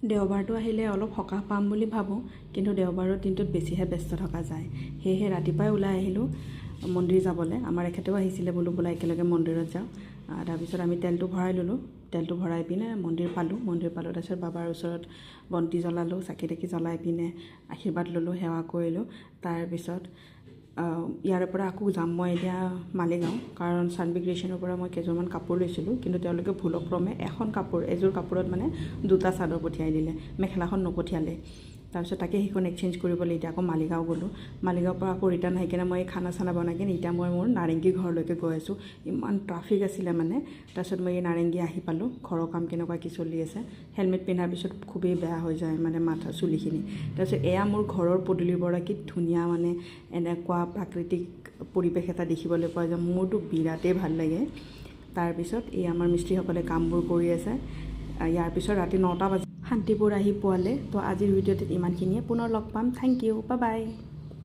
দেওবাৰটো আহিলে অলপ সকাহ পাম বুলি ভাবোঁ, কিন্তু দেওবাৰৰ দিনটোত বেছিহে ব্যস্ত থকা যায়। সেয়েহে ৰাতিপুৱাই ওলাই আহিলোঁ মন্দিৰ যাবলৈ। আমাৰ এখেতেও আহিছিলে, বোলো ব'লা একেলগে মন্দিৰত যাওঁ। তাৰপিছত আমি তেলটো ভৰাই ল'লোঁ। তেলটো ভৰাই পিনে মন্দিৰ পালোঁ। তাৰপিছত বাবাৰ ওচৰত বন্তি জ্বলালোঁ, চাকি তাকি জ্বলাই পিনে আশীৰ্বাদ ল'লোঁ, সেৱা কৰিলোঁ। তাৰপিছত ইয়াৰ পৰা আকৌ যাম মই এতিয়া মালিগাঁও, কাৰণ চানবি ক্ৰিয়েশ্যনৰ পৰা মই কেইযোৰমান কাপোৰ লৈছিলোঁ, কিন্তু তেওঁলোকে ভুলক্ৰমে এযোৰ কাপোৰত মানে 2টা চাদৰ পঠিয়াই দিলে, মেখেলাখন নপঠিয়ালে। তাৰপিছত তাকে সেইখন এক্সচেঞ্জ কৰিবলৈ এতিয়া আকৌ মালিগাঁও গ'লোঁ। মালিগাঁৱৰ পৰা আকৌ ৰিটাৰ্ণ আহি কিনে মই খানা চানা বনাই কিনে এতিয়া মই মোৰ নাৰেংগী ঘৰলৈকে গৈ আছোঁ। ইমান ট্ৰাফিক আছিলে মানে। তাৰপিছত মই এই নাৰেংগী আহি পালোঁ। ঘৰৰ কাম কেনেকুৱা কি চলি আছে। হেলমেট পিন্ধাৰ পিছত খুবেই বেয়া হৈ যায় মানে চুলিখিনি। তাৰপিছত এয়া মোৰ ঘৰৰ পদূলিৰ পৰা কি ধুনীয়া মানে এনেকুৱা প্ৰাকৃতিক পৰিৱেশ এটা দেখিবলৈ পোৱা যায়, মোৰতো বিৰাটেই ভাল লাগে। তাৰপিছত এই আমাৰ মিস্ত্ৰীসকলে কামবোৰ কৰি আছে। ইয়াৰ পিছত ৰাতি 9টা বাজি শান্তিপুৰ আহি পোৱালে। তো আজিৰ ভিডিঅ'টোত ইমানখিনিয়ে, পুনৰ লগ পাম। Thank you, bye by.